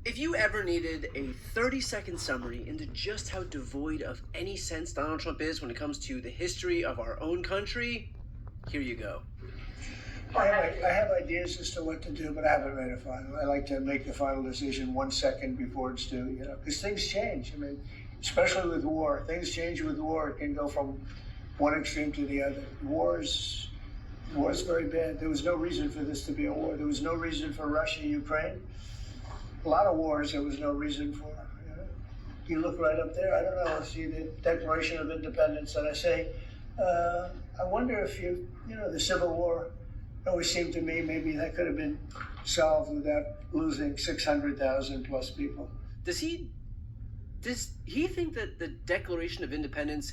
If you ever needed a 30-second summary into just how devoid of any sense Donald Trump is when it comes to the history of our own country, here you go. I have ideas as to what to do, but I haven't made a final. I like to make the final decision 1 second before it's due, because things change. I mean, especially with war. Things change with war. It can go from one extreme to the other. War is very bad. There was no reason for this to be a war. There was no reason for Russia, Ukraine. A lot of wars there was no reason for. You look right up there, I don't know, see the Declaration of Independence, and I say, I wonder if the Civil War, it always seemed to me maybe that could have been solved without losing 600,000 plus people. Does he think that the Declaration of Independence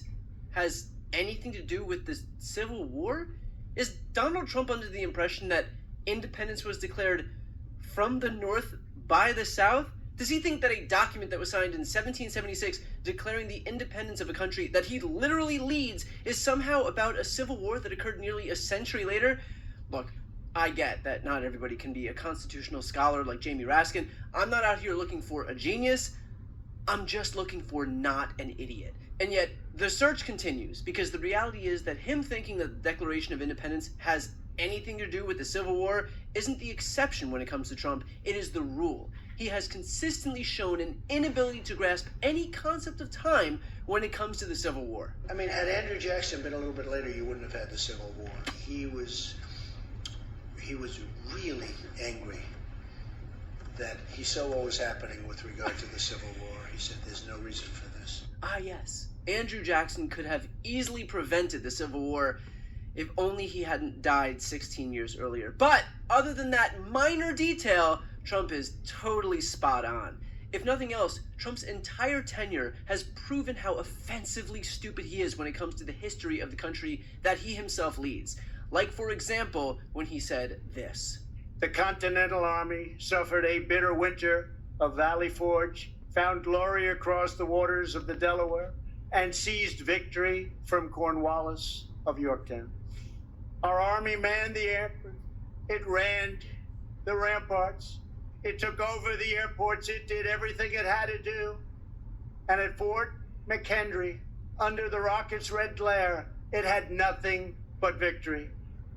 has anything to do with the Civil War? Is Donald Trump under the impression that independence was declared from the North by the South? Does he think that a document that was signed in 1776 declaring the independence of a country that he literally leads is somehow about a civil war that occurred nearly a century later? Look, I get that not everybody can be a constitutional scholar like Jamie Raskin. I'm not out here looking for a genius. I'm just looking for not an idiot. And yet, the search continues, because the reality is that him thinking that the Declaration of Independence has anything to do with the Civil War isn't the exception when it comes to Trump, it is the rule. He has consistently shown an inability to grasp any concept of time when it comes to the Civil War. I mean, had Andrew Jackson been a little bit later, you wouldn't have had the Civil War. He was really angry that he saw what was happening with regard to the Civil War. He said there's no reason for this. Ah, yes. Andrew Jackson could have easily prevented the Civil War if only he hadn't died 16 years earlier. But other than that minor detail, Trump is totally spot on. If nothing else, Trump's entire tenure has proven how offensively stupid he is when it comes to the history of the country that he himself leads. Like, for example, when he said this. The Continental Army suffered a bitter winter of Valley Forge, found glory across the waters of the Delaware, and seized victory from Cornwallis of Yorktown. Our army manned the airport. It ran the ramparts. It took over the airports. It did everything it had to do. And at Fort McHenry, under the rocket's red glare, it had nothing but victory.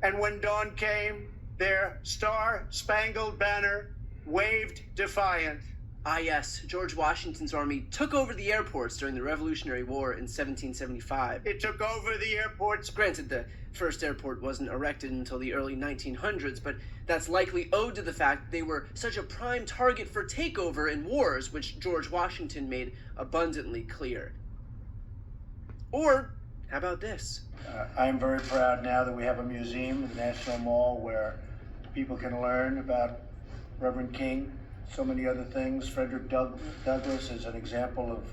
And when dawn came, their star-spangled banner waved defiant. Ah, yes, George Washington's army took over the airports during the Revolutionary War in 1775. It took over the airports. Granted, the first airport wasn't erected until the early 1900s, but that's likely owed to the fact they were such a prime target for takeover in wars, which George Washington made abundantly clear. Or, how about this? I am very proud now that we have a museum in the National Mall where people can learn about Reverend King, so many other things. Frederick Douglass is an example of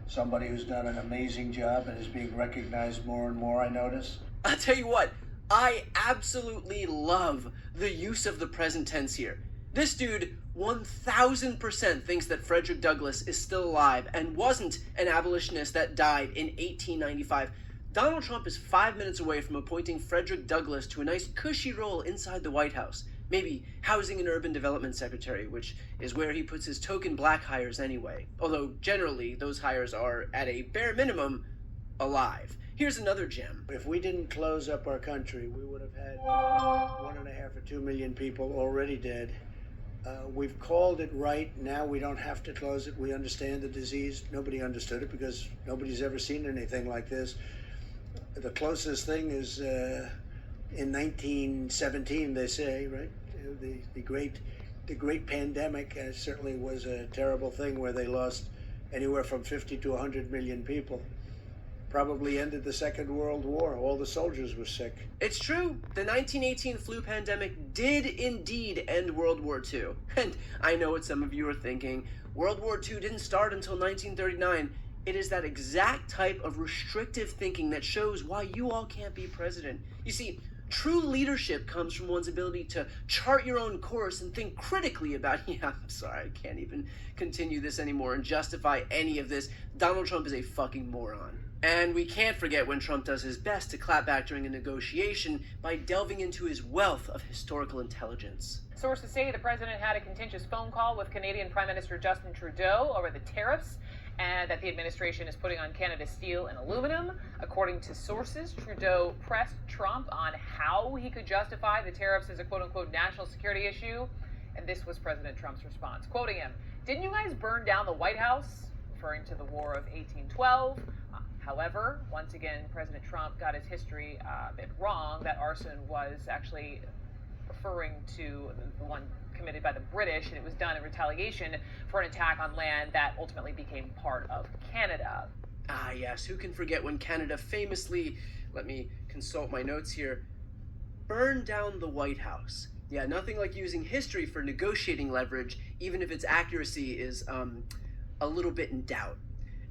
somebody who's done an amazing job and is being recognized more and more, I notice. I'll tell you what, I absolutely love the use of the present tense here. This dude 1000% thinks that Frederick Douglass is still alive and wasn't an abolitionist that died in 1895. Donald Trump is 5 minutes away from appointing Frederick Douglass to a nice cushy role inside the White House. Maybe Housing and Urban Development Secretary, which is where he puts his token black hires anyway. Although generally those hires are, at a bare minimum, alive. Here's another gem. If we didn't close up our country, we would have had 1.5 or 2 million people already dead. We've called it right. Now we don't have to close it. We understand the disease. Nobody understood it because nobody's ever seen anything like this. The closest thing is in 1917, they say, right? The great pandemic certainly was a terrible thing where they lost anywhere from 50 to 100 million people. Probably ended the Second World War. All the soldiers were sick. It's true. The 1918 flu pandemic did indeed end World War II. And I know what some of you are thinking. World War II didn't start until 1939. It is that exact type of restrictive thinking that shows why you all can't be president. You see, true leadership comes from one's ability to chart your own course and think critically about, I'm sorry, I can't even continue this anymore and justify any of this. Donald Trump is a fucking moron. And we can't forget when Trump does his best to clap back during a negotiation by delving into his wealth of historical intelligence. Sources say the president had a contentious phone call with Canadian Prime Minister Justin Trudeau over the tariffs and that the administration is putting on Canada's steel and aluminum. According to sources, Trudeau pressed Trump on how he could justify the tariffs as a quote-unquote national security issue. And this was President Trump's response, quoting him, "Didn't you guys burn down the White House?" referring to the War of 1812. However, once again, President Trump got his history a bit wrong. That arson was actually referring to the one committed by the British, and it was done in retaliation for an attack on land that ultimately became part of Canada. Ah, yes, who can forget when Canada famously, let me consult my notes here, burned down the White House. Yeah, nothing like using history for negotiating leverage, even if its accuracy is a little bit in doubt.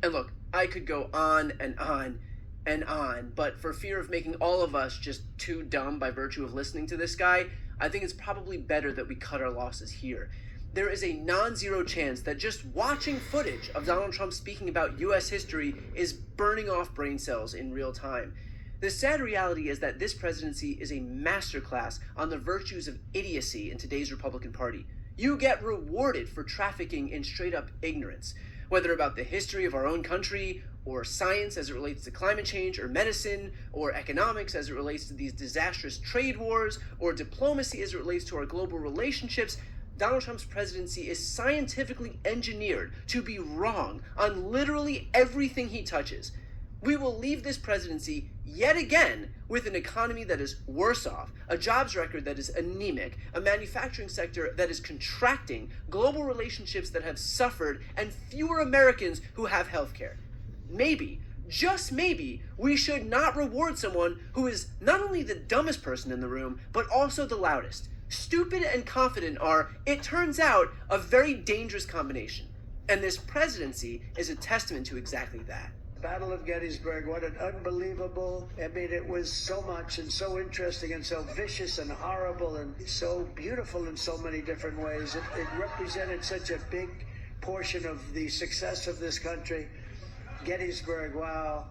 And look, I could go on and on and on, but for fear of making all of us just too dumb by virtue of listening to this guy, I think it's probably better that we cut our losses here. There is a non-zero chance that just watching footage of Donald Trump speaking about US history is burning off brain cells in real time. The sad reality is that this presidency is a masterclass on the virtues of idiocy in today's Republican Party. You get rewarded for trafficking in straight-up ignorance, whether about the history of our own country, or science as it relates to climate change, or medicine, or economics as it relates to these disastrous trade wars, or diplomacy as it relates to our global relationships. Donald Trump's presidency is scientifically engineered to be wrong on literally everything he touches. We will leave this presidency yet again with an economy that is worse off, a jobs record that is anemic, a manufacturing sector that is contracting, global relationships that have suffered, and fewer Americans who have health care. Maybe, just maybe, we should not reward someone who is not only the dumbest person in the room, but also the loudest. Stupid and confident are, it turns out, a very dangerous combination. And this presidency is a testament to exactly that. Battle of Gettysburg, what an unbelievable, I mean, it was so much and so interesting and so vicious and horrible and so beautiful in so many different ways. It represented such a big portion of the success of this country. Gettysburg, wow.